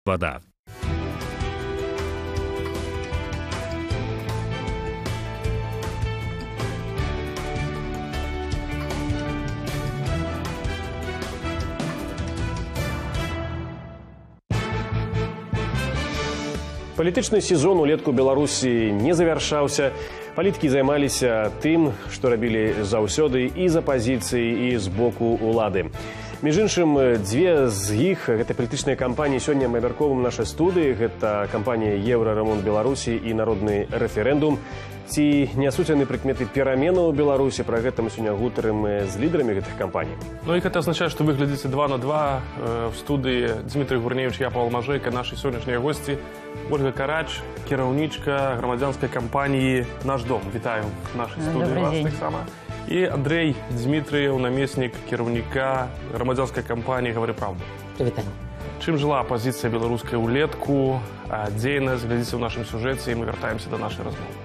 вода. Палітычны сезон улетку Беларусі не завяршаўся. Палітыкі займаліся тым, што рабілі заўсёды і з апазіцыі, і з боку ўлады. Між іншым, дзве з іх, гэта палітычныя кампаніі, сёння мы абмяркоўваем нашай студыі. Гэта кампанія «Еўрарамонт Беларусі» і «Народны рэферэндум». Ці нясуць яны прыкметы пераменаў у Беларусі? Пра гэта мы сёння гутарым з лідарамі гэтых кампаній. Ну і гэта азначае, што вы глядзіце 2 на 2 в студыі Дмітрый Гурневіч, я Павел Мажэйка, нашы сённяшнія госці. Ольга Карач, кіраўнічка грамадзянскай кампаніі «Наш дом». Вітаю в нашай студыі вас таксама. І Андрей Дмітрыеў, намеснік кіраўніка грамадзянскай кампаніі «Гавары праўду». Вітаю. Чым жыла апазіцыя беларускай улетку, дзейнасць, глядзіце ў нашым сюжэце, і мы вяртаемся да нашай размовы.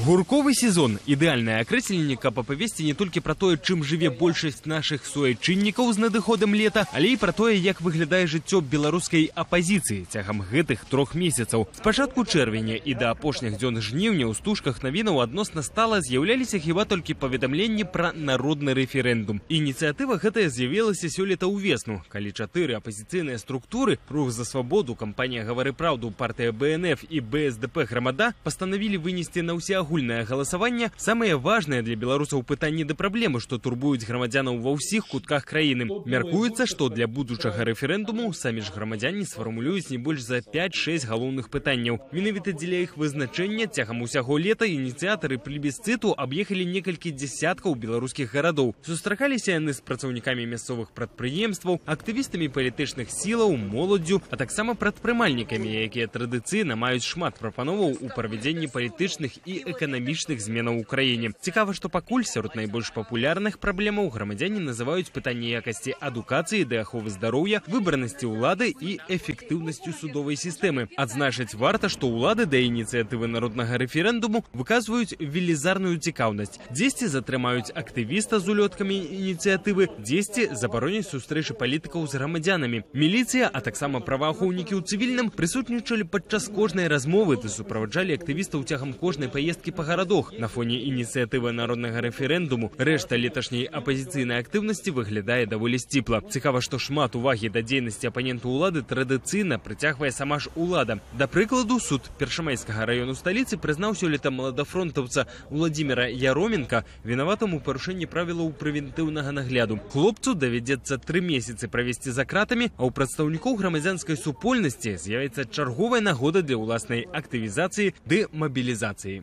Гурковы сезон – ідэальнае акрэсленне, каб апавесці не толькі пра тое, чым жыве большасць нашых суайчыннікаў з надыходам лета, але і пра тое, як выглядае жыццё беларускай апазіцыі цягам гэтых 3 месяцаў. З пачатку чэрвеня і да апошніх дзён жніўня ў стужках навінаў адносна стала з'яўляліся хіба толькі паведамленні пра народны рэферэндум. Ініцыятыва гэтая з'явілася сёлета ўвесну, калі 4 апазіцыйныя структуры – Рух за свабоду, кампанія «Гавары праўду», партыя БНФ і БСДП «Грамада» пастанавілі вынесці на ўсе агульнае галасаванне самыя важныя для беларусаў пытанні да праблемы, што турбуюць грамадзянаў ва ўсіх кутках краіны. Мяркуецца, што для будучага рэферэндуму самі ж грамадзяне сфармулююць не больш за 5-6 галоўных пытанняў. Менавіта дзеля іх вызначэння цягам усяго лета ініцыятары плебісцыту аб'ехалі некалькі дзясяткаў беларускіх гарадоў. Сустракаліся яны з працаўнікамі мясцовых прадпрыемстваў, актывістамі палітычных сілаў, моладдзю, а таксама прадпрымальнікамі, якія традыцыйна маюць шмат прапановаў у правядзенні палітычных і эканамічных зменаў у краіне. Цікава, што пакуль сярод найбольш папулярных праблемаў грамадзяне называюць пытанні якасці адукацыі ды аховы здароўя, выбарнасці ўлады і эфектыўнасцю судовай сістэмы. Адзначыць варта, што ўлады да ініцыятывы народнага рэферэндуму выказваюць велізарную цікаўнасць. Дзесьці затрымаюць актывіста з улёткамі ініцыятывы, дзесьці забароняць сустрэчы палітыкаў з грамадзянамі. Міліцыя, а таксама праваахоўнікі ў цывільным прысутнічалі падчас кожнай размовы ды суправаджалі актывістаў цягам кожнай паездкі па гарадах. На фоне ініцыятывы народнага рэферэндуму рэшта леташняй апазіцыйнай актыўнасці выглядае даволі сціпла. Цікава, што шмат увагі да дзейнасці апаненту ўлады традыцыйна прыцягвае сама ж улада. Да прыкладу, суд Першамайскага раёну сталіцы прызнаў сёлета маладафронтаўца Владзіміра Яроменка вінаватым у парушэнні правілаў прэвентыўнага нагляду. Хлопцу давядзецца 3 месяцы правесці за кратамі, а ў прадстаўнікоў грамадзянскай супольнасці з'явіцца чарговая нагода для ўласнай актывізацыі ды мабілізацыі.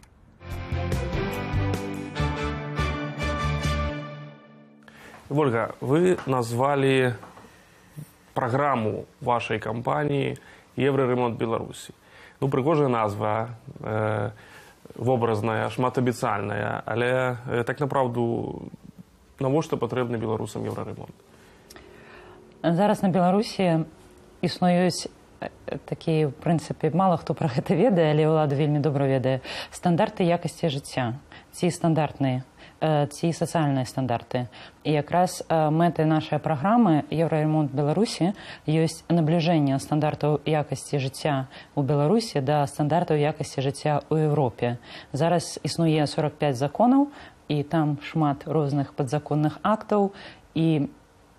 Ольга, вы назвали программу вашей кампании «Евроремонт Беларуси». Ну, пригожая назва, образная, шматабіцальная, але так направду, навошта патрэбны беларусам евроремонт? Зараз на Беларусі існуюць такі, в прынцыпе, мала хто пра гэта ведае, але ўлада вельмі добра ведае, стандарты якасці жыцця, ці стандартныя, ці сацыяльныя стандарты. І якраз мэтай нашай праграмы «Еўраремонт Беларусі» ёсць набліжэнне стандартаў якасці жыцця ў Беларусі да стандартаў якасці жыцця ў Еўропе. Зараз існуе 45 законаў, і там шмат розных падзаконных актаў, і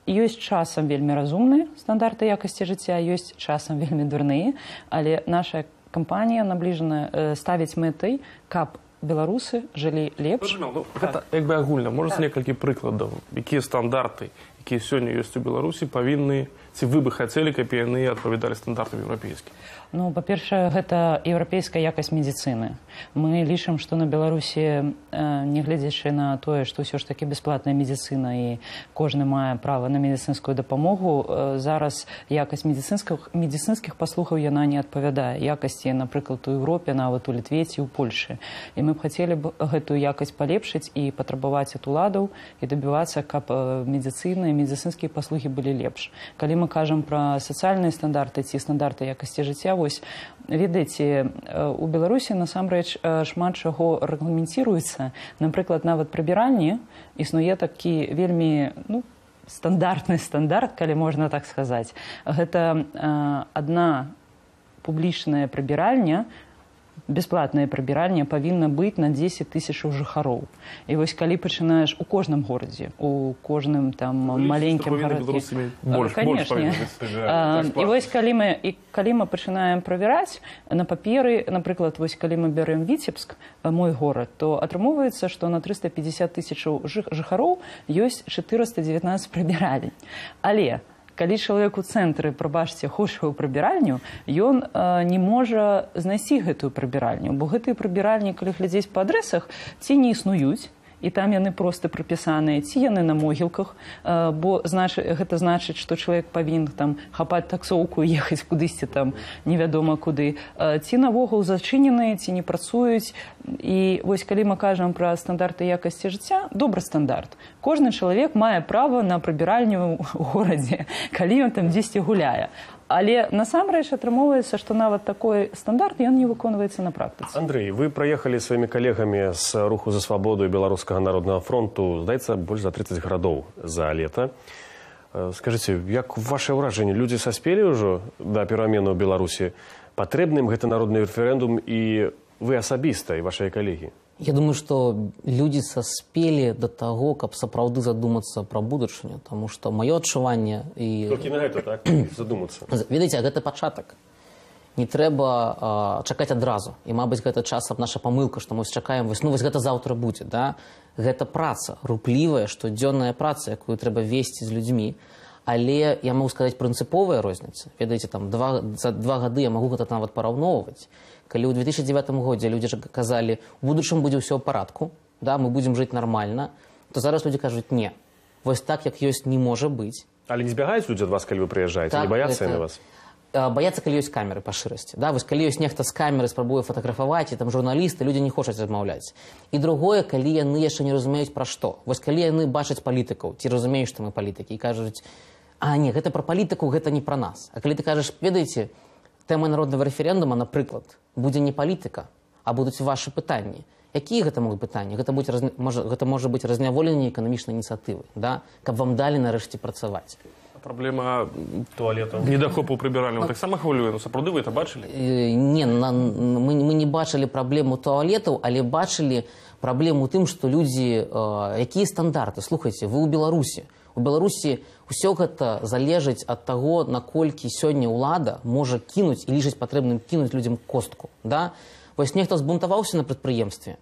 ёсць часам вельмі разумныя стандарты якасці жыцця, ёсць часам вельмі дурныя, але наша кампанія набліжана ставіць мэтай, каб беларусы жылі лепш. Гэта як бы агульна, можна некалькі прыкладаў, якія стандарты, якія сёння ёсць у Беларусі, павінны, ці вы бы хацелі, каб яны адпавядалі стандартам еўрапейскім? Ну, па-першае, гэта еўрапейская якасць медыцыны. Мы лічым, што на Беларусі, нягледзячы на тое, што ўсё ж такі бясплатная медыцына і кожны мае права на медыцынскую дапамогу, зараз якасць медыцынскіх паслугаў яна не адпавядае якасці, напрыклад, у Еўропе, нават у Літве ці ў Польшы. І мы б хацелі б гэтую якасць палепшыць і патрабаваць ад уладаў і дабівацца, каб медыцына і медыцынскія паслугі былі лепш. Калі мы кажам пра сацыяльныя стандарты ці стандарты якасці жыцця, вось, ведаеце, у Беларусі насамрэч шмат чаго рэгламенціруецца. Напрыклад, нават прыбіральні існуе такі вельмі, стандартны стандарт, калі можна так сказаць. Гэта адна публічная прыбіральня, бесплатная прыбіральня павінна быць на 10 тысячаў жыхароў. І вось калі пачынаеш у кожным горадзе, у кожным там маленькім гарадке... Канешне. І вось калі мы пачынаем правяраць на паперы, напрыклад, вось калі мы бярэм Віцебск, мой горад, то атрымоўваецца, што на 350 тысячаў жыхароў ёсць 419 прыбіральень. Але калі чалавек у цэнтры, прабачце, хоча ў прыбіральню, ён не можа знайсці гэтую прыбіральню, бо гэтыя прыбіральні, калі глядзець па адрэсах, ці не існуюць, і там яны проста прапісаныя, ці яны на могілках, бо гэта значыць, што чалавек павінен там хапаць таксоўку і ехаць кудысьці там невядома куды, ці навогул зачыненыя, ці не працуюць. І вось калі мы кажам пра стандарты якасці жыцця, добры стандарт. Кожны чалавек мае права на прыбіральню ў горадзе, калі ён там дзесьці гуляе. Але насамрэч атрымоўваецца, што нават такой стандарт ён не выконваецца на практыцы. Андрей, вы праехалі сваімі калегамі з руху за свабоду і Беларускага народнага фронту, здаецца, больш за 30 гарадоў за лета. Скажыце, як ваше ўражанне, людзі саспелі ўжо да перамену ў Беларусі? Патрэбны ім гэты народны рэферэндум і вы асабіста, і вашыя калегі? Я думаю, што людзі саспелі да таго, каб сапраўды задумацца пра будучыню, таму што маё адчуванне і... Толькі на гэта, так? Задумацца. Ведаеце, гэта пачатак. Не трэба чакаць адразу. І, мабыць, гэта часам наша памылка, што мы чакаем, вось гэта заўтра будзе, да? Гэта праца, руплівая, штодзённая праца, якую трэба весці з людзьмі. Але я магу сказаць прынцыповая розніца. Ведаеце, там, за 2 гады я магу гэта нават параўноўваць. Калі ў 2009 годзе людзі казалі, у будучым будзе ўсё ў парадку, да, мы будзем жыць нармальна, то зараз людзі кажуць, не. Вось так, як ёсць, не можа быць. Але не збягаюць людзі ад вас, калі вы прыязджаеце? Так, не баяцца яны вас? Баяцца, калі ёсць камеры па шырасці. Да? Вось калі ёсць нехта з камеры спрабуе фатаграфаваць, і там журналісты, людзі не хочуць адмаўляць. І другое, калі яны яшчэ не разумеюць пра што. Вось калі яны бачаць палітыкаў, ці разумеюць, што мы палітыкі, і кажуць, а не, гэта пра палітыку, гэта не пра нас. А калі ты кажаш, ведаеце, тэма народнага рэферэндума, напрыклад, будзе не палітыка, а будуць вашы пытанні. Якія гэта могуць пытанні? Гэта можа быць разняволенне эканамічнай ініцыятывы, да? Каб вам далі нарэшце працаваць. Праблема туалету. Недахопу прыбіральняў таксама хвалюе. Ну, сапраўды вы это бачылі? Не, мы не бачылі праблему туалетаў, але бачылі праблему тым, што людзі... Якія стандарты? Слухайце, вы ў Беларусі. У Беларусі ўсё гэта залежыць ад таго, наколькі сёння ўлада можа кінуць і лічыць патрэбным кінуць людзям костку. Да? Вось нехта збунтаваўся на прадпрыемстве,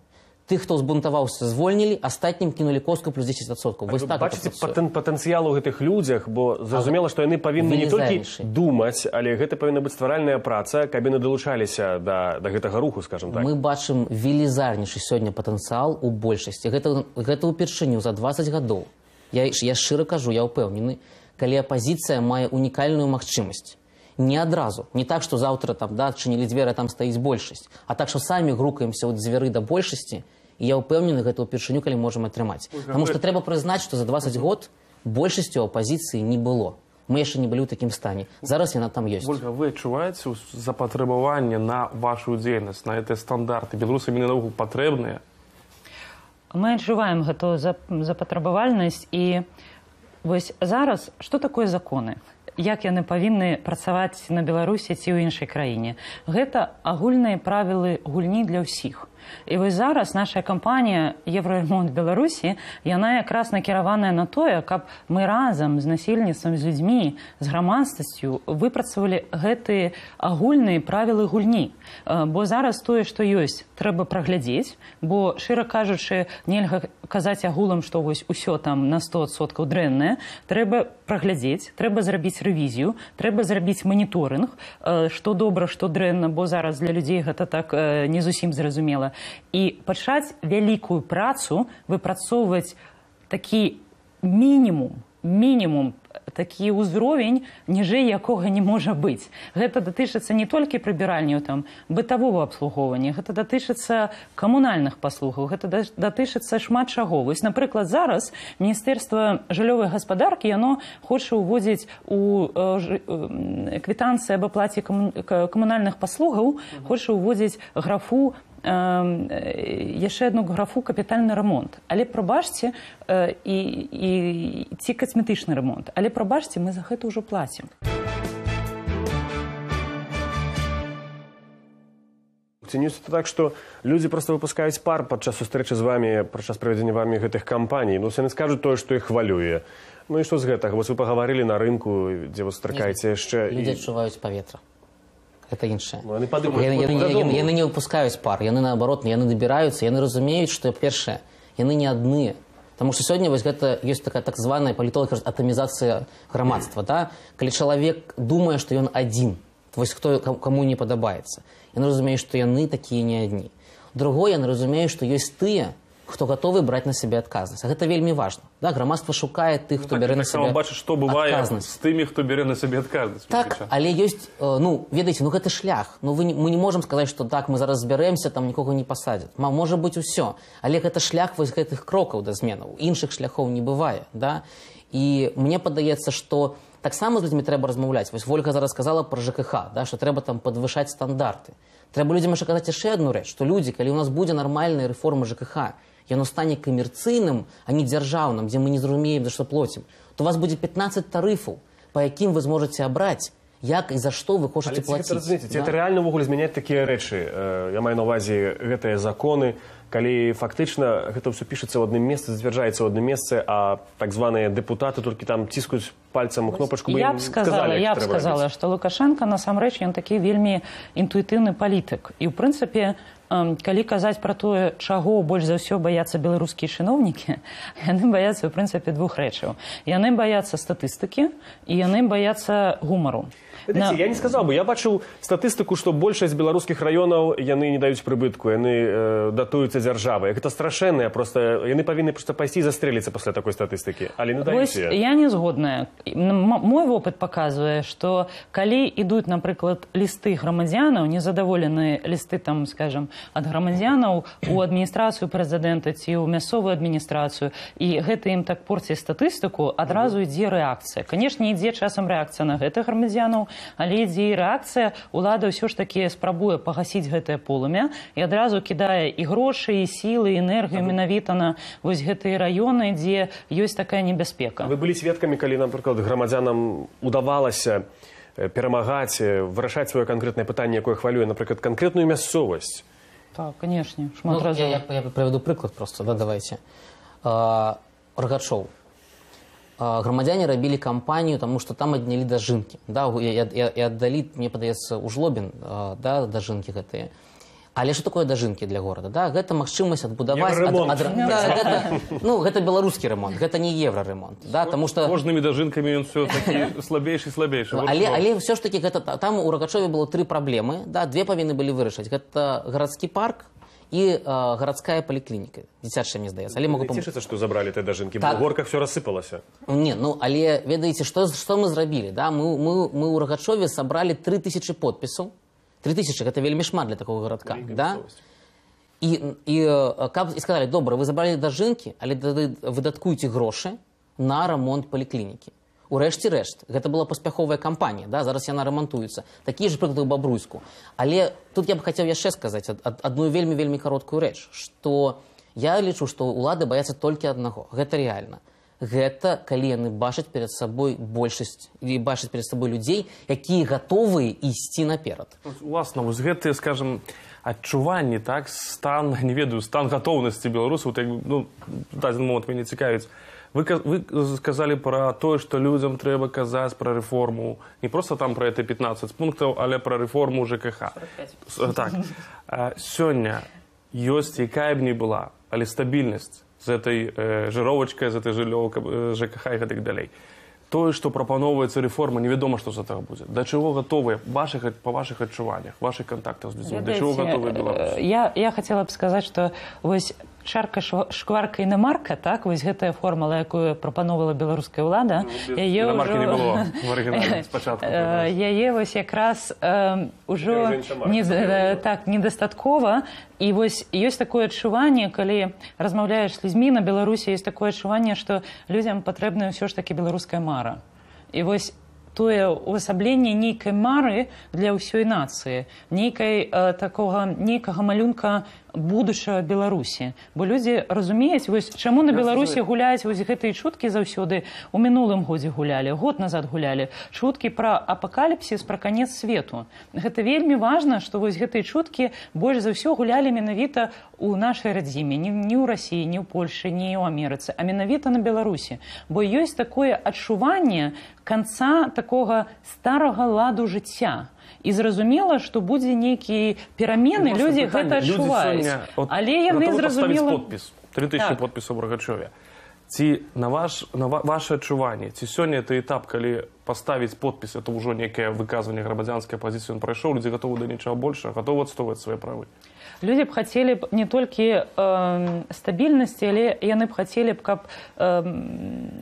тых, хто збунтаваўся, звольнілі, астатнім кінулі костку плюс 10%. Вось так бачыце патэнцыял у гэтых людзях, бо зразумела, што яны павінны не толькі думаць, але гэта павінна быць стваральная праца, каб яны далучаліся да гэтага руху, скажам так. Мы бачым велізарнейшы сёння патэнцыял у большасці. Гэта ўпершыню за 20 гадоў. Я шчыра кажу, я ўпэўнены, калі апазіцыя мае унікальную магчымасць. Не адразу. Не так, што заўтра там, да, адчынілі дзверы, там стаіць большасць. А так, што самі грукаемся ў дзвяры да большасці, і я ўпэўнены, гэта ўпершыню, калі можам атрымаць. Таму што трэба прызнаць, што за 20 год большасцю апазіцыі не было. Мы яшчэ не былі ў такім стане. Зараз яна там ёсць. Ольга, вы адчуваеце запатрабаванне на вашу дзейнасць, на гэтыя стандарты? Беларусы яны наогул патрэбныя? Мы адчуваем гэтую запатрабавальнасць, і вось зараз, што такое законы? Як яны павінны працаваць на Беларусі ці ў іншай краіне? Гэта агульныя правілы гульні для ўсіх. І вось зараз наша кампанія «Евраремонт Беларусі», яна якраз накіраваная на тое, каб мы разам з насельніцтвам, з людзьмі, з грамадскасцю выпрацавалі гэтыя агульныя правілы гульні. Бо зараз тое, што ёсць, трэба праглядзець, бо, шчыра кажучы, нельга казаць агулам, што вось усё там на 100% дрэннае. Трэба праглядзець, трэба зрабіць рэвізію, трэба зрабіць маніторынг, што добра, што дрэнна, бо зараз для людзей гэта так не зусім зразумела. І пачаць вялікую працу выпрацоўваць такі мінімум такі ўзровень, ніжэй якога не можа быць. Гэта датычыцца не толькі прыбіральняў там бытавого абслугоўвання, гэта датычыцца камунальных паслугаў, гэта датычыцца шмат чаго. Вось, напрыклад, зараз Міністэрства жыллёвай гаспадаркі, яно хоча ўводзіць у квітанцыі аб аплаце камунальных паслугаў, хоча ўводзіць графу, яшчэ одну графу капітальны ремонт. Але прабачце, ці касметычны ремонт. Але прабачце, мы за гэта ўжо плацім. Цінюся так, што людзі проста выпускаюць пар падчас сустрэчы з вамі, падчас правядзення вамі гэтых кампаній. Ну, яны скажуць тое, што іх хвалюе. Ну і што з гэтага? Вось вы пагаварылі на рынку, дзе вы сустракаеце яшчэ... Людзі адчуваюць паветра. Это іншае. Ну, яны не выпускаюць пар, яны наоборот, яны набіраюцца, яны разумеюць, што першае, яны не адныя. Таму што сёння вось гэта ёсць такая так званая палітолог кажа атамізацыя грамадства, да? Калі чалавек думае, што ён адзін, вось хто каму не падабаецца. Яны разумеюць, што яны такія не адні. Другое, яны разумеюць, што ёсць тыя, хто гатовы браць на сябе адказнасць. А гэта вельмі важна. Да? Грамадства шукае тых, хто бярэ на сябе бачыць, што бывае з тымі, хто бярэ на сябе адказнасць. Так, але ёсць, ведаеце, гэта шлях. Мы не можам сказаць, што так, мы зараз збяремся, там нікога не пасадзяць. Можа быць усё. Але гэта шлях вось гэтых крокаў да зменаў. Іншых шляхоў не бывае. Да? І мне падаецца, што таксама з людзьмі трэба размаўляць. Вось Вольга зараз сказала пра ЖКХ, да? Што трэба там падвышаць стандарты. Трэба людзям яшчэ казаць яшчэ адну рэч, што людзі, калі ў нас будзе нармальная рэформа ЖКХ, яно стане камерцыйным, а не дзяржаўным, дзе мы не зразумеем, за што плоцім, то у вас будзе 15 тарыфаў, па якім вы зможаце абраць, як і за што вы хочаце плаціць. Це рэальна ўвогуле змяняць такія рэчы. Я маю на ўвазе гэтыя законы, калі фактычна гэта ўсё пішацца ў адным месцы, зацвярджаецца ў адным месцы, а так званыя дэпутаты толькі там ціскаюць пальцам у кнопачку, я б сказала, што Лукашенко насамрэч ён такі вельмі інтуітыўны палітык. І ў прынцыпе, калі казаць пра тое, чаго больш за ўсё баяцца беларускія чыноўнікі, яны баяцца, ў прынцыпе, двух рэчаў. Яны баяцца статыстыкі і яны баяцца гумару. Я не сказаў бы, я бачыў статыстыку, што большасць беларускіх раёнаў яны не даюць прыбытку, яны датуюцца дзяржавай. Гэта страшэнныя, проста яны павінны проста пайсці і застрэліцца пасля такой статыстыкі, але не даюць. Я не згодная. Мой вопыт паказвае, што калі ідуць, напрыклад, лісты грамадзянаў, незадаволеныя лісты, там, скажам, ад грамадзянаў у адміністрацыю прэзідэнта ці ў мясцовую адміністрацыю, і гэта ім так порціць статыстыку, адразу ідзе рэакцыя. Канешне, ідзе часам рэакцыя на гэтых грамадзянаў, але ідзе і рэакцыя, улада ўсё ж такі спрабуе пагасіць гэтае полымя і адразу кідае і грошы, і сілы, і энергію менавіта на вось гэтыя раёны, дзе ёсць такая небяспека. Вы былі сведкамі, калі, напрыклад, грамадзянам удавалася перамагаць, вырашаць сваё канкрэтнае пытанне, якое хвалюе, напрыклад, канкрэтную мясцовасць? Так, канешне, шмат разоў. Я прывяду прыклад проста, да, давайце. Рагачоў. Грамадзяне рабілі кампанію, таму што там аднялі дажынкі. Да, і аддалі, мне падаецца, у Жлобін, да, дажынкі гэтыя. Але што такое дажынкі для горада? Да? Гэта магчымасць адбудаваць... Гэта беларускі ремонт, гэта не еўраремонт. Да? Кожнымі дажынкамі ён все такі слабейшы і слабейшы. Але ўсё ж такі, там у Рагачове было 3 праблемы, две павінны былі вырашыць. Гэта гарадскі парк і гарадская паліклініка. Дзіцячая, мне здаецца. Цішыцца, што забралі тыя дажынкі, бо ў горках все рассыпалася. Не, але ведаеце, што мы зрабілі? Мы ў Рагачове сабралі 3000 подпісаў. 3000, гэта вельмі шмат для такого гарадка. Да? І сказалі, добра, вы забралі дажынкі, але выдаткуйце грошы на рамонт паліклінікі. Урэшце рэшт, гэта была паспяховая кампанія, да? Зараз яна рамантуецца. Такія ж прыклады ў Бабруйску. Але тут я б хацеў яшчэ сказаць адну вельмі кароткую рэч, што я лічу, што ўлады баяцца толькі аднаго. Гэта рэальна. Гэта калі яны бачаць перад сабой большасць, і бачаць перад сабой людзей, якія гатовыя ісці наперад. Уласна, вось гэтыя, скажам, адчуванні, так, стан, не ведаю, стан гатоўнасці беларусаў, дадзены момант мяне цікавіць. Вы сказалі пра тое, што людзям трэба казаць пра рэформу, не проста там пра это 15 пунктаў, але пра рэформу ЖКХ. Так. Сёння ёсць, якая б ні была, але стабільнасць з этой жыровачкай, з этой ЖКХ і гэтак далей. Тое, што прапаноўваецца рэформа, невядома, што з этого будзе. Да чаго гатовыя па вашых адчуваннях, вашых кантактах з людзьмі? Да чаго гатовыя беларусы? Я хацела б сказаць, што вось чарка шкварка інамарка, так, вось гэтая формула, якую прапановала беларуская ўлада, Інамаркі не было в арыгінале спачатку. Яе вось якраз ужо недастаткова, і вось ёсць такое адчуванне, калі размаўляеш з людзьмі на Беларусі, ёсць такое адчуванне, што людзям патрэбна ўсё ж такі беларуская мара. І вось тое увасабленне нейкай мары для ўсёй нацыі, нейкага малюнка будучага Беларусі. Бо людзі разумеюць, вось чаму на Беларусі гуляюць вось гэтыя чуткі заўсёды, у мінулым годзе гулялі, год назад гулялі, чуткі пра апакаліпсіс, пра канец свету. Гэта вельмі важна, што вось гэтыя чуткі больш за ўсё гулялі менавіта ў нашай радзіме, не ў Расіі, не ў Польшы, не ў Амерыцы, а менавіта на Беларусі. Бо ёсць такое адчуванне канца такога старага ладу жыцця. І зразумела, што будзе нейкія перамены, людзі гэта адчуваюць. Але яны зразумела... 3000 подпісаў у Рагачове. Ці на ваше адчуванне, ці сёння это этап, калі паставіць подпіс, это ўжо некае выказванне грамадзянскай апазіцыі, он прайшоў, людзі гатовы да нічога большага, гатовы адстойваць свае правы? Людзі б хацелі б не толькі стабільнасці, але яны б хацелі б, каб,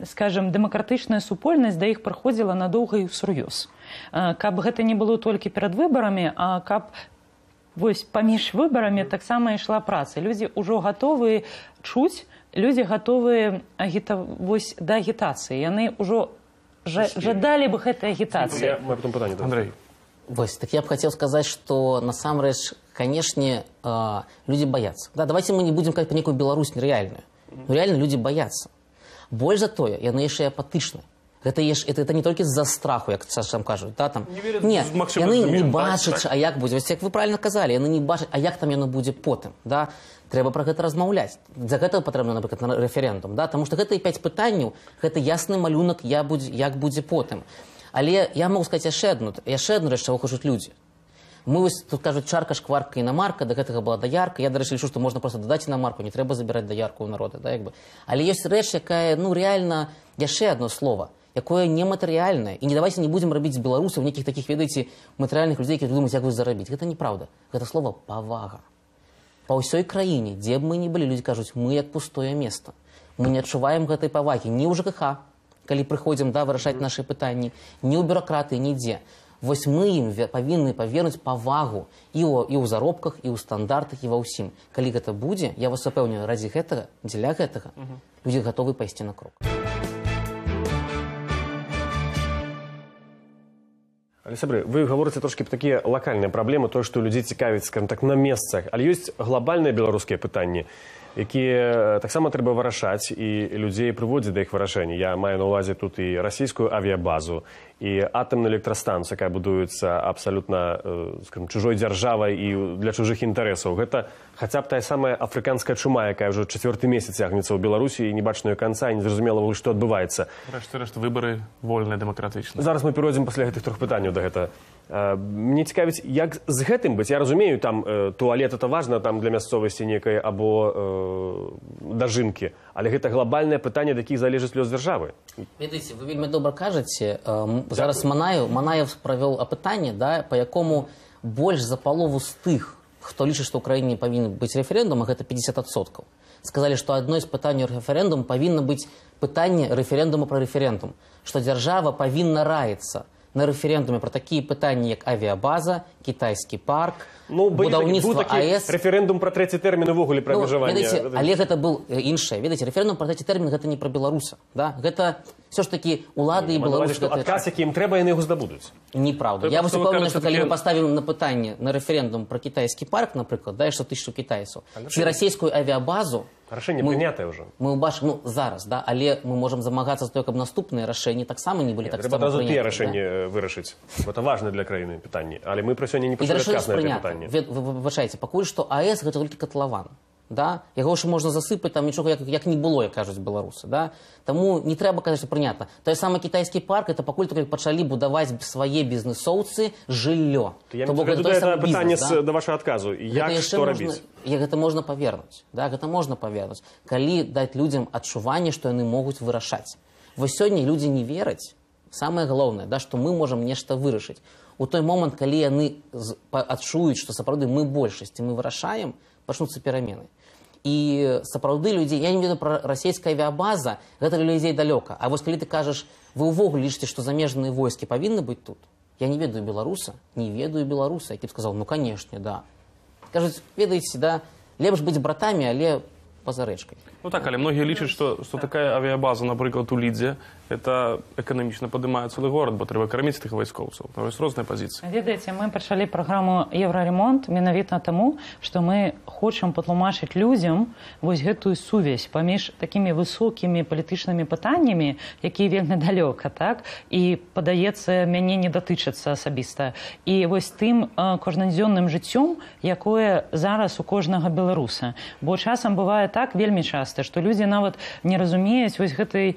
скажем, дэмакратычная супольнасць да іх прыходзіла надоўга і ўсур'ёз. Каб гэта не было толькі перад выбарамі, а каб вось паміж выбарамі таксама ішла праца. Людзі ўжо гатовы чуць, людзі гатовы да агітацыі. Яны ўжо жадалі бы гэтай агітацыі. Андрей. Вось, так я бы хотел сказать, что насамрэч, конечно, люди боятся. Да, давайте мы не будем говорить про некую Беларусь нереальную. Но реально люди боятся. Больш за тое, яны яшчэ апатычны. Это не толькі з-за страху, як часам кажуць. Да, там. Не, яны не бачаць, а як будзе. Вось, як вы правильно казалі, яны не бачаць, а як там яно будзе потым. Да? Трэба пра гэта размаўляць. Для гэтага патрэбна, напрыклад, рэферэндум. Да? Таму што гэта і 5 пытанняў, гэта ясны малюнак, як будзе потым. Але я могу сказаць яшчэ одну рэч, чаго хочуць людзі. Мы вось тут кажуць чарка, шкварка, інамарка, да гэтага была даярка. Я, дарэчы, лічу, што можна проста дадаць інамарку, не трэба забіраць даярку ў народа. Да, як бы. Але ёсць рэч, якая, реально, яшчэ одно слово, якое нематэрыяльнае. І не давайте не будзем рабіць з беларусаў нейкіх такіх, ведаеце, матэрыяльных людзей, які думаюць, як вы зарабіць. Гэта неправда. Гэта слово павага. Па ўсёй краіне, дзе б мы не былі, людзі кажуць, мы як пустое место. Мы не адчуваем гэтай павагі ні ў ЖКХ, калі прыходзім, да, вырашаць нашы пытанні, ні ў бюракратыі, нідзе. Вось мы ім павінны павернуць павагу і ў заробках, і ў стандартах, і ва ўсім. Калі гэта будзе, я вас запэўню, ради гэтага, дзеля гэтага, людзі гатовы пайсці на крок. Але, сябры, вы гаворыце трошкі пра такія лакальныя праблемы, тое, што людзей цікавіць, скажем так, на месцах. Але ёсць глобальныя беларускія пытанні, якія таксама трэба вырашаць, і людзей прыводзіць да іх вырашэння. Я маю на ўвазе тут і расійскую авіябазу, і атамную электрастанцыю, якая будуецца абсалютна, скажем, чужой дзяржавай і для чужых інтарэсаў. Гэта хаця б тая самая афрыканская чума, якая ўжо 4-й месяц цягнецца ў Беларусі, і не бачна яе канца, і не зразумела, што адбываецца. Рэшт выбары вольныя, дэмакратычныя. Зараз мы перайдзем пасля гэтых 3 пытанняў да гэта. Мне цікавіць, як з гэтым быць? Я разумею, там туалет это важна там для мясцовасці некай або дажынкі, але гэта глобальнае пытанне, ад якіх залежыць лёс дзяржавы. Ведаеце, вы вельмі добра кажаце. Зараз Манаев правёл апытанне, да, па якому больш за палову з тых, хто лічыць, што ў краіне павінен быць рэферэндум, а гэта 50%. Сказалі, што адно з пытанняў рэферэндуму павінна быць пытанне рэферэндуму пра рэферэндум, што дзяржава павінна раіцца на рэферэндуме пра такія пытанні, як авіябаза, кітайскі парк, будаўніцтва АЭС. Рэферэндум пра 3-й тэрмін увогуле пра абмежаванне. Але гэта быў іншае. Ведаеце, рэферэндум пра 3-й тэрмін гэта не пра беларуса. Да? Гэта все ж такі улады і беларусы. Адказ, які ім трэба, яны яго здабудуць. Неправда. Я вас упэўнены, што калі мы паставім на пытанне на рэферэндум пра кітайскі парк, напрыклад, да, што 1000 кітайцаў, ці расійскую авіябазу, рашэнне прынятае ўжо. Мы ўбачым, зараз, да, але мы можам замагацца за тое, каб наступныя рашэнні таксама не былі так само прыняты. Трэба адразу тыя рашэнні вырашыць. Гэта важна для краіны пытанні. Але мы пра сёння не пачулі адказ на гэтае пытанне. Вы выбачайце, пакуль што АЭС гэта толькі катлаван. Да? Яго ж можна засыпаць, там нічога як не было, як кажуць беларусы. Да? Таму не трэба казаць, што прынятна. Той самы кітайскі парк, это пакуль толькі пачалі будаваць свае бізнесоўцы жыллё. Я гэта пытанне да вашага адказу. Як што рабіць? Гэта можна павернуць. Да? Гэта можна павернуць. Калі даць людзям адчуванне, што яны могуць вырашаць. Вось сёння людзі не вераць. Самае галоўнае, да, што мы можам нешта вырашыць. У той момант, калі яны адчуюць, што сапраўды мы большасць, і мы вырашаем, пачнуцца перамены. І сапраўды людзей, я не ведаю пра расійская авіабаза, гэта для людзей далёка. А вось калі ты кажаш, вы ўвогуле лічыце, што замежныя войскі павінны быць тут? Я не ведаю беларуса, які б сказаў, ну, канешне, да. Кажуць, ведаеце, да, лепш быць братамі, але па-за рэчкай. Ну так, але многія лічаць, што такая авіабаза, напрыклад, у Лідзе, это эканамічна падымае цэлы горад, бо трэба карміць тых вайскоўцаў. Там ёсць розныя пазіцыі. Ведаеце, мы пачалі праграму «Евраремонт» менавіта таму, што мы хочам патлумачыць людзям вось гэтую сувязь паміж такімі высокімі палітычнымі пытаннямі, якія вельмі далёка, так? І, падаецца, мяне не датычацца асабіста. І вось тым кожнадзённым жыццём, якое зараз у кожнага беларуса. Бо часам бывае так вельмі часта, што людзі нават не разумеюць вось гэтай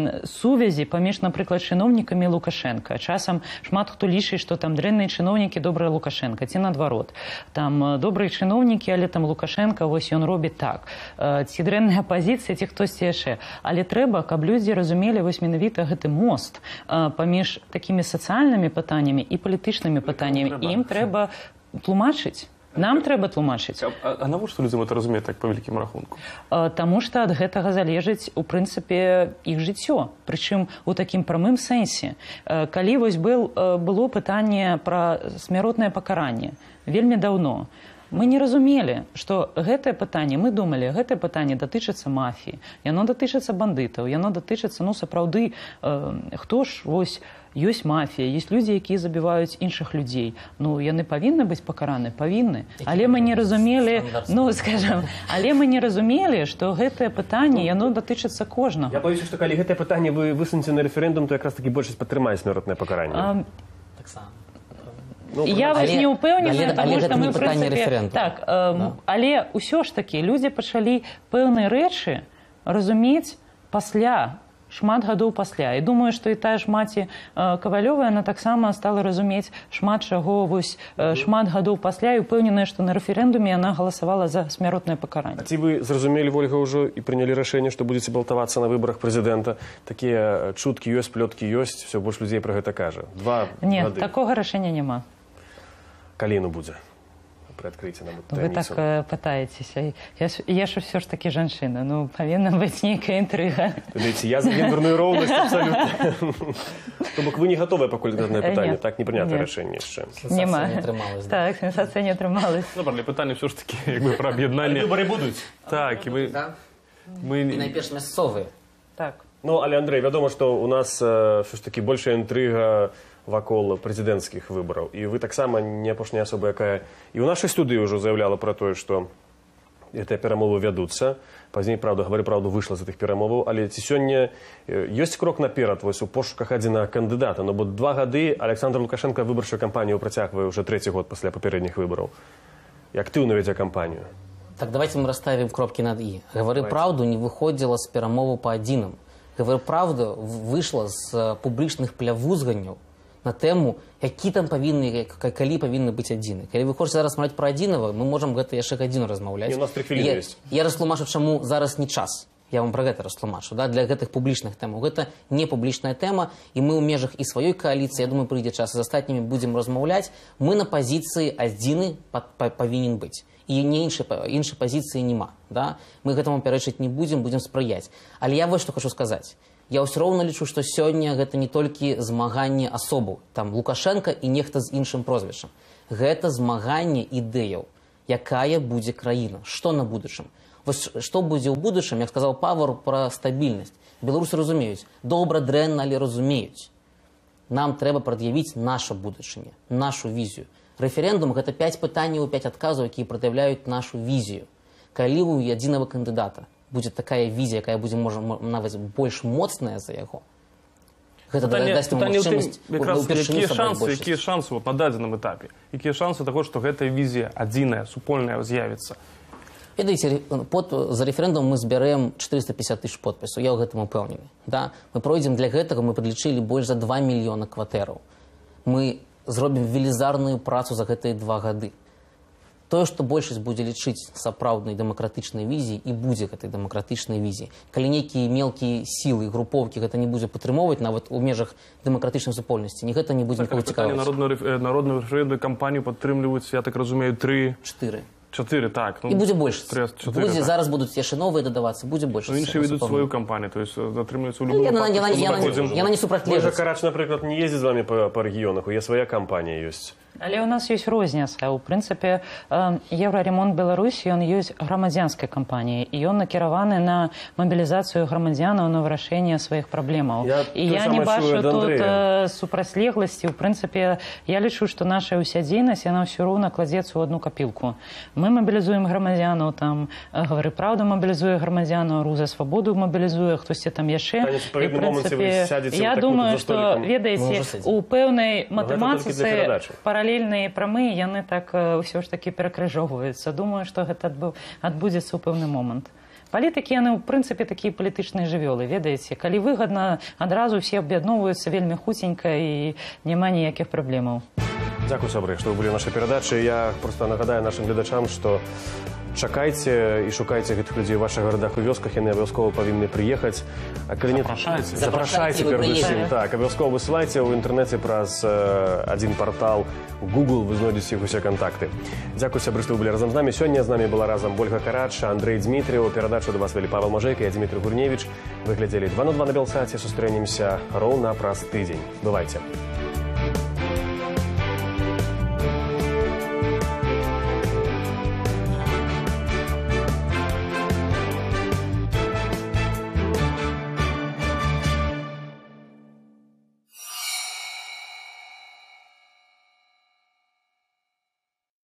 сувязі паміж, напрыклад, чыноўнікамі Лукашенка. Часам шмат хто лічыць, што там дрэнныя чыноўнікі, добрыя Лукашенка, ці наадварот. Там добрыя чыноўнікі, але там Лукашенка, вось ён робіць так. Ці дрэнная апазіцыя, ці хтосьці яшчэ. Але трэба, каб людзі разумелі вось менавіта гэты мост паміж такімі сацыяльнымі пытаннямі і палітычнымі пытаннямі. Ім трэба тлумачыць. Нам трэба тлумачыць. А навошта людзям это разумець так па вялікім рахунку? Таму што ад гэтага залежыць, у прынцыпе, іх жыццё. Прычым у такім прамым сэнсе. Калі вось было пытанне пра смяротнае пакаранне вельмі даўно, мы не разумелі, што гэтае пытанне, мы думалі, гэтае пытанне датычыцца мафіі, яно датычыцца бандытаў, яно датычыцца, ну, сапраўды, хто ж вось ёсць мафія, ёсць людзі, якія забіваюць іншых людзей. Ну, яны павінны быць пакараны? Павінны. Але мы не разумелі, ну, скажам, але мы не разумелі, што гэтае пытанне, яно датычыцца кожнага. Я боюся, што калі гэтае пытанне вы высунеце на рэферэндум, то якраз такі большасць падтрымае смяротнае пакаранне. Таксама. Я вось не ўпэўненая, таму што мы, ў прынцыпе... Так, але ўсё ж такі людзі пачалі пэўныя рэчы разумець пасля, шмат гадоў пасля. І думаю, што і тая ж маці Кавалёва, яна таксама стала разумець шмат чаго, вось, шмат гадоў пасля, і ўпэўненая, што на рэферэндуме яна галасавала за смяротнае пакаранне. А ці вы зразумелі, Ольга, ўжо і прынялі рашэнне, што будзеце балтавацца на выбарах прэзідэнта? Такія чуткі ёсць, плёткі ёсць, все больш людзей пра гэта кажа. 2 Не, гады. такога рашэння няма. Калі яно будзе? Прыадкрыйце нам Вы так пытаецеся. Я ж ўсё ж такі жанчына. Ну, павінна быць нейкая інтрыга. Ведаеце, я за гендерную роўнасць абсалютна. То бок вы не гатовыя пакуль на гэтае пытанне, так не прынята рашэнне яшчэ. Нема. Так, сенсацыя не атрымалась. Добра, для пытання ўсё ж такі, як бы, пра аб'яднанне. Выбары будуць. Так, і мы... І найперш мясцовыя. Так. Ну, але, Андрэй, вядома, што у нас ўсё ж такі большая інтрыга вакол прэзідэнцкіх выбараў. І вы таксама не апошняя асоба, якая і ў нашай студыі ўжо заяўляла пра тое, што гэтыя перамовы вядуцца. Пазней, правда, гавары праўду, выйшла з гэтых перамоваў. Але ці сёння ёсць крок наперад вось у пошуках адзінага кандыдата? Ну, бо 2 гады Александр Лукашенко выбарчую кампанію працягвае ўжо 3-й год пасля папярэдніх выбараў. І актыўна вядзе кампанію. Так, давайте мы расставим кропки над «и». «Говори правду» не выходила с перамовы по адзінам. «Говори правду» выйшла з публічных плявузганняў на тэму, які там павінны, калі павінны быць адзіны. Калі вы хочаце зараз размаўляць пра адзінага, мы можам гэта яшчэ гадзіну размаўляць. У нас 3 хвіліны ёсць. Я растлумачу, чаму зараз не час. Я вам пра гэта растлумачу, да, для гэтых публічных тэмаў. Гэта не публічная тэма, і мы ў межах і сваёй кааліцыі, я думаю, прыйдзе час, і з астатнімі будзем размаўляць. Мы на пазіцыі адзіны павінен быць. І іншай пазіцыі няма. Да? Мы гэтаму пярэчыць не будзем, будзем спрыяць. Але я вось што хочу сказаць. Я ўсё роўна лічу, што сёння гэта не толькі змаганне асобаў, там Лукашенка і нехта з іншым прозвішчам. Гэта змаганне ідэяў, якая будзе краіна, што на будучым. Вось што будзе ў будучым, як сказаў Павар пра стабільнасць. Беларусы разумеюць, добра, дрэнна, але разумеюць. Нам трэба прад'явіць нашу будучыню, нашу візію. Рэферэндум – гэта 5 пытанняў, 5 адказаў, якія прад'яўляюць нашу візію. Калі ў адзінага кандыдата будзе такая візія, якая будзе, можа, нават больш моцная за яго, гэта дасць ему магчымасць упершыню сабраць большасць. Якія шансы на дадзеным этапе? Якія шансы таго, што гэтая візія адзіная, супольная з'явіцца? Ведаеце, за рэферэндум мы збярэм 450 000 подпісаў, я ў гэтым упэўнены. Да? Мы пройдзем для гэтага, мы падлічылі больш за 2 мільёна кватэраў. Мы зробім велізарную працу за гэтыя 2 гады. Тое, што большасць будзе лічыць сапраўднай дэмакратычнай візіі, і будзе гэтай дэмакратычнай візіі. Калі нейкія мелкія сілы, групоўкі гэта не будзе падтрымоўваць нават у межах дэмакратычнай супольнасці, ні гэта не будзе нікога цікавіць. Народную рэферэндумную кампанію падтрымліваюць, я так разумею, 4 4, так. І будзе больш. 4, Будзе, так. зараз будуць яшчэ новыя дадавацца, будзе больш. Ну, іншыя ведуць сваю кампанію, то есть атрымліваецца ў любым выпадку, што мы знаходзім. Яна не Ольга супрацьлежыць. Карач, напрыклад, не ездзіць з вами по рэгіёнах, у є свая кампанія ёсць. Але у нас ёсць розніца. У прынцыпе, Еўраремонт Беларусі, ён ёсць грамадзянскай кампаніяй, і ён накіраваны на мабілізацыю грамадзянаў на вырашэнне сваіх праблемаў. І я не бачу тут супрацьлегласці. У прынцыпе, я лічу, што наша ўся дзейнасць, яна ўсё роўна кладзецца ў одну капілку. Мы мабілізуем грамадзянаў, там, Гавары Праўда мабілізуе грамадзянаў, Рух за свабоду мабілізуе, хтосьці там яшчэ. І, в прынцыпе, я думаю, што, ведаеце, у пэўнай матэматыцы паралельныя прамы, яны так ўсё ж такі перакрыжоўваюцца. Думаю, што гэта адбудзецца ў пэўны момант. Палітыкі, яны, ў прынцыпе, такія палітычныя жывёлы, ведаеце. Калі выгадна, адразу все аб'ядноўваюцца вельмі хуценька і няма ніякіх праблемаў. Дзякуй, сябры, што вы былі ў нашай перадачы. Я проста нагадаю нашым гледачам, што чакайце і шукайце гэтых людзей у вашых гарадах і вёсках, яны абавязкова павінны прыехаць. А калі не запрашайце перадусім. Так, абавязкова высылайце ў інтэрнэце праз адзін партал Google, вы знойдзеце іх усе кантакты. Дзякуй, сябры, што вы былі разам з намі. Сёння з намі была разам Ольга Карач, Андрэй Дзмітрыў. Перадачу да вас вялі Павел Мажэйка і Дзмітрый Гурневіч. Вы глядзелі 2 на 2 на Белсаце. Сустрэнемся роўна праз тыдзень. Бывайце.